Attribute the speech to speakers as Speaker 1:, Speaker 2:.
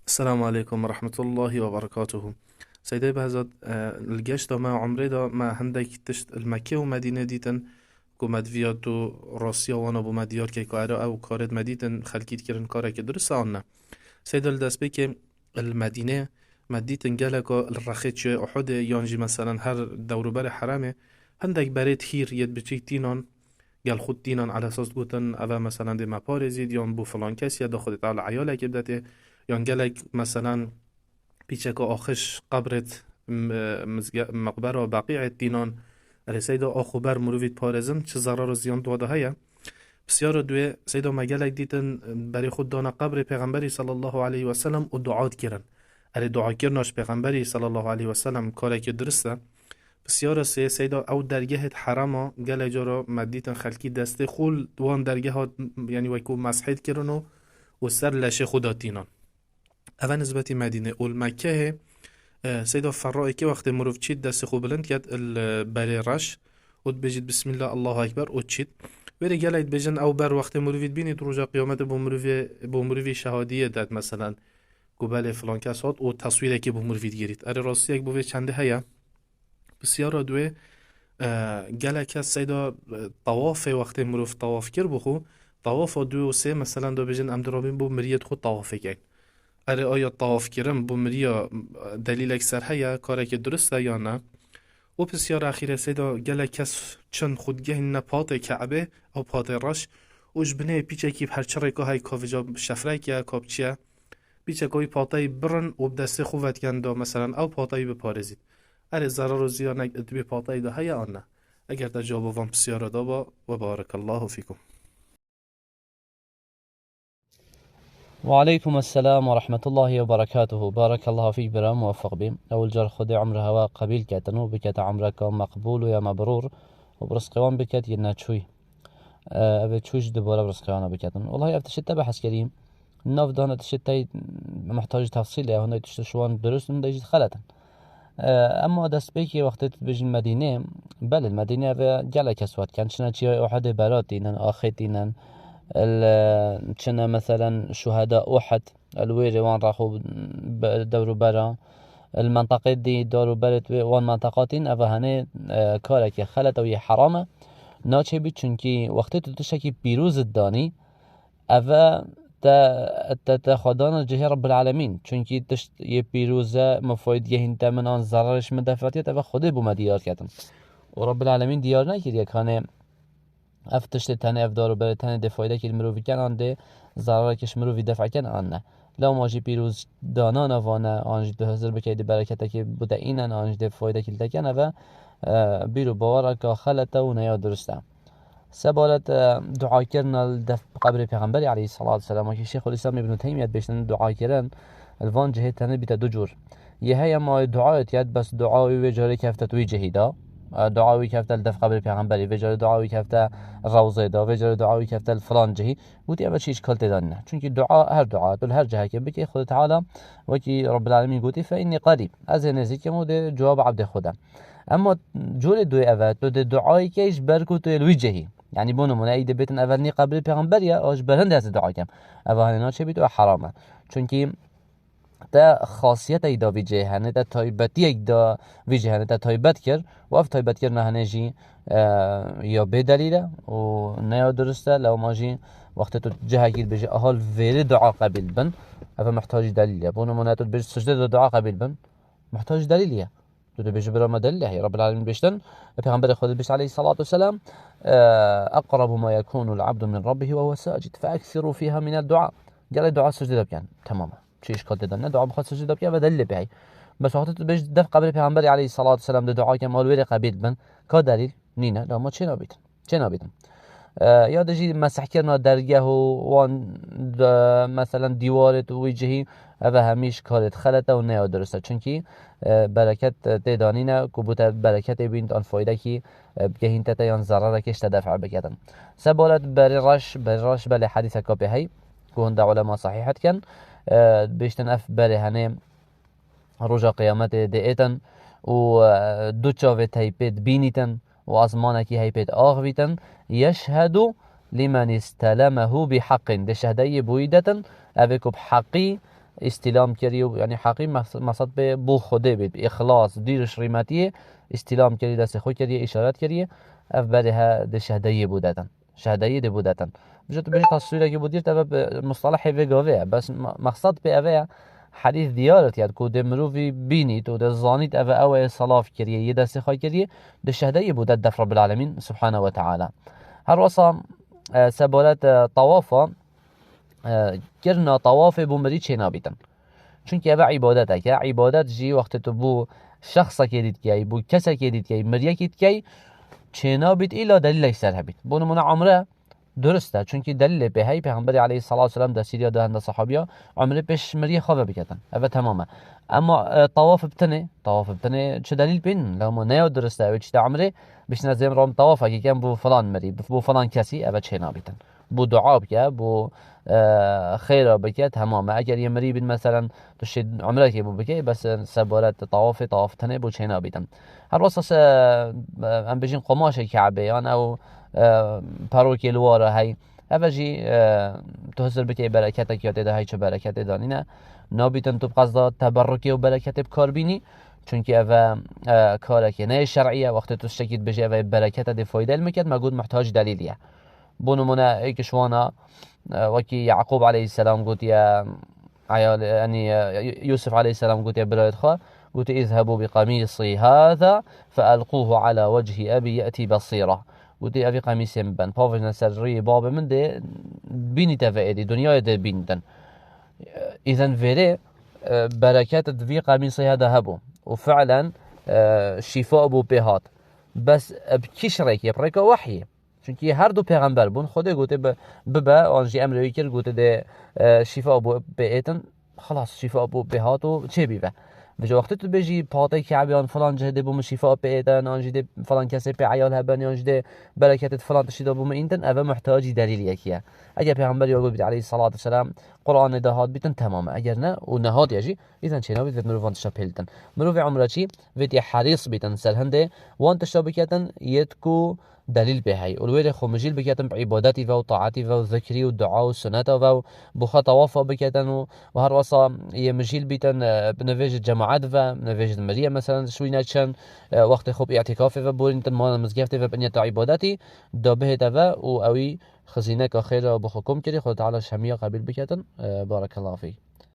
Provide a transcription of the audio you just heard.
Speaker 1: السلام عليكم ورحمة الله وبركاته. سيدي بهزاد الجيش دا ما عمري دا ما هندك تشت المكة ومدينة ديتن كو مدفياتو روسيا وانا بو مديار كي كارا او كارد مديتن خلقيت كيرن كارا كي درس عنا سيد الدس بكي المدينة مديتن جالكو الرخيت شوي أحد يانجي مثلا هر دورو بر حرامه هندك بريد خير يد بچي تينان قال خود تينان على اساس گوتن اوا مثلا دي ما بارزيد يان بو فلان كس يا دا خودت على عيالك بدته يان قالك مثلا پیچک آخش قبرت مقبره و بقیع دینان سیدا آخوبر مروید پارزن چه ضرر و زیان داده هیا بسیار دوی سیدا مگلک دیتن برای خود دانه قبر پیغمبری صلی الله علیه و سلم و دعات کرن دعا کرناش پیغمبری صلی الله علیه و سلم کاری که درسته بسیار سیدا او درگه حرام گل جارا مدیتن خلکی دسته خول وان درگه ها یعنی ویکو مسحید کرنو و سر لشه خدا تینان اول نسبتی مدینه اول مکه سيدا فرائي كي وقت مروف تشيد دست خوب بلند كد بري رش ود بجد بسم الله الله أكبر ود تشيد وری گلید بجن او بر وقت مروفید بینید روزا قیامت بو مروفی شهادیه داد مثلا گوبل فلان کس هات و تصویره که بو مروفید گیرید اره راستی یک بوی چنده هیا بسیار دوی گله کس سیدا طواف وقت مروف طواف کر بخو طواف دو و سه مثلا دو بجن ام درابین بو مریت خود طواف کرد اره آیا طواف کردن بو مریا دلیل اکثر هیا کاری که درسته یا نه و بسیار اخیره سیدا گله کس چن خودگه نه پات کعبه او پات رش اوش بنه پیچه کی هرچره که های کافجا شفره که کابچیه پیچه که پاتای برن و بدست خوبت کنده مثلا او پاتای بپارزید اره ضرر و زیان ادبی پاتای ده هیا آن نه اگر در جواب وام بسیار دابا و بارک الله فیکم.
Speaker 2: وعليكم السلام ورحمة الله وبركاته. بارك الله فيك برا موفق بهم. أول جار خدي عمر هوا قبيل كاتنو بكات عمرك مقبول ويا مبرور وبرزقوان بكات ينا تشوي أبي تشوش دبارة برزقوانا بكاتن والله أفتشت بحث كريم ناف دانا تشتاي محتاج تفصيل يا هنا تشتشوان درست من ديجت خلطا اما دست بيكي وقت بيجي المدينة بل المدينة جالا كسوات كان شنا شي واحد براتينن آخيتينن كنا مثلا شهداء أحد الويري وان راحوا دورو برا المنطقة دي دورو برت وان منطقاتين أفا هنه كارك خلط وي حرامه ناچه بي چونكي وقتی تو تشكي بيروز الداني أفا تا خدانا جهه رب العالمين چونكي تشت يه بيروزه مفايد يهين من آن ضررش مدفعتيت أفا خده بو مديار كتن ورب العالمين ديار نكر يكانه افتشت تنه افدار و بر تنه دفاعی که مروی کن آن ده ضرر کش مروی دفع کن آن نه لو ماجی پیروز دانان وانه آنج ده حضر بکید برکت که بوده اینن آنج دفاعی که لکن و بیرو باور که خلطه و نیا درسته سبالت دعا کردن الدف قبر پیغمبر علیه الصلاة والسلام که شیخ الاسلام ابن تیمیه بیشتن دعا کردن الوان جهت تنه بیت دو جور یه هی ما دعایت یاد بس دعای و جاری کفت توی جهیدا دعاوی كفت الدف قبل پیغمبری و جار دعاوی كفت روضه دا و جار دعاوی كفت الفلان جهی بودی اول چیش کلت دانه چونکی دعا هر دعا تو هر جهه که بکی خود تعالی و کی رب العالمین گوتی فإني قریب از نزدیک مود جواب عبد خدا اما جور دو اول تو دعایی کهش برکو تو الوی جهی يعني بونو من ايده بيتن اولني قبل پیغمبر یا اش برند از دعا کم اول نه چه بیتو حرامه چونکی تا خاصیت ایدا ویجه هنه تا تایبتی ایدا ویجه هنه تا تایبت کر و اف تایبت کر نه هنه جی یا به دلیله و نه یا درسته لو ما جی وقت تو جه گیر بجه احال ویره دعا قبیل بن اف محتاج دلیله بونو مناتو بجه سجده دعا قبیل بن محتاج دلیله تو بجه برام دلیله یا رب العالمین بشتن پیغمبر خود بش علیه الصلاة والسلام اقرب ما يكون العبد من ربه وهو ساجد فاكثروا فيها من الدعاء قال الدعاء سجده بكن تماما چه اشکال دادن دعا بخواد سجده بکنه و دلیل بهی بس وقتی تو بهش دف قبل پیامبر علیه الصلاة والسلام ده دعا که مال ویر قبیل بن که دلیل نینه لا ما چه نابیدن یادجی مسح کردن درگاه و وان مثلا دیوارت و وجهی و همیش کارت خلطه و نه درسته چونکی برکت تدانینه کبوت برکت بین آن فایده کی بگهین تتیان ضرر کش تدفع بکردن سبالت برش بله حدیث کابه هی که هنده علما صحیحت کن بیشتن اف بره هنه روژا قیامت دیتن و دو چاوت هیپت بینیتن و آزمانکی هیپت آغویتن یشهدو لمن استلمه بحق ده شهده بویدتن اوکو بحقی استلام کردی و یعنی حقی مقصد به بو خوده بید اخلاص دیرش ریمتیه استلام کردی دست خود کردی اشارت کردی اف برها ده شهدیه بودتن شهدیه ده بودتن بجد بجد تصویره که بودیر تبا مصطلح وگاوه بس مقصد به اوه حديث ديارت ياد كود مروفي بينيت وده زانيت أفا أوي صلاة كريه يدا سخاي كريه ده شهداء بودت دف رب العالمين سبحانه وتعالى هر وصا سبولات طوافا كرنا طواف بومري چينا بيتن چونك أبا عبادتك عبادت جي وقت تو بو شخصا كيديت كي بو كسا كيديت كي مريا كيد كي چينا بيت إلا دليل يسر هبيت بونو من عمره درسته چونکی دلیل به هی پیغمبر علیه الصلاه و السلام در سیریا دهنده صحابیا عمره پیش مری خوابه بکتن اوه تمامه اما طواف بتنه چه دلیل بین لما نه درسته و چه عمره بش نزیم رام طوافه که کم بو فلان مری بو فلان کسی اوه چه نابیتن بو دعا بکه بو خیره بکه تمامه اگر یه مری بین مثلا تو عمره که بو بکه بس سبارت طواف تنه بو چه نابیتن هر واسه ام بجین قماش کعبه یا او پاروکی لواره هی اوجی تو حسر بکی برکت کیاته ده هی چه برکت دانینه نابیتن تو بقصد تبرکی و برکت بکار بینی چونکه اوه کاره که نه شرعیه وقت تو شکید بجی اوه برکت ده فایده میکرد مگود محتاج دلیلیه بونمونه ایکشوانا وکی یعقوب علیه السلام گوت یا عیال یعنی یوسف علیه السلام گوت یا برایت خواه قلت اذهبوا بقميصي هذا فألقوه على وجه أبي يأتي بصيرة قلت أبي قميص بن بافجنا سري بابا من ده بيني تفائدي دنيا ده بيندن إذن فيري بركات في قميصي هذا هبو وفعلا شفاء بو بهات بس بكيش ريك يبريك وحي چونکی هر دو پیغمبر بون خود گوته ببا آنجی امروی کرد گوته ده شفاء بو بهتن خلاص شفاء بو بهات و چه بیوه بجا وقتی تو بجی پاتی کعبیان فلان جهده بوم شفاء پیدن آنجی ده فلان کسی پی عیال هبن آنجی ده برکت فلان تشیده بوم اینتن اوه محتاجی دلیل یکیه اگر پیغمبر یا گفت علیه الصلاة والسلام قرآن دهات بیتن تمامه اگر نه و نهاد یجی ایزن چه نبید و مروفان تشا پیلتن مروف عمره چی ویدی حریص بیتن سرهنده وان تشا بکتن یدکو دلیل به هی اولویت خمجیل بکتن بعبادتی و طاعتی و ذکری و دعا و سنت و بخا طواف بکتن و هر وصا یمجیل بیتن بنویج جماعت و نویج مریه مثلا شوی نچن وقت خوب اعتکاف و بورینتن مال مزگفت و بنیت عبادتی دابه و اوی خزینه که خیر و بخکم کردی خود تعالی شمیه قبیل بکتن بارک الله فیک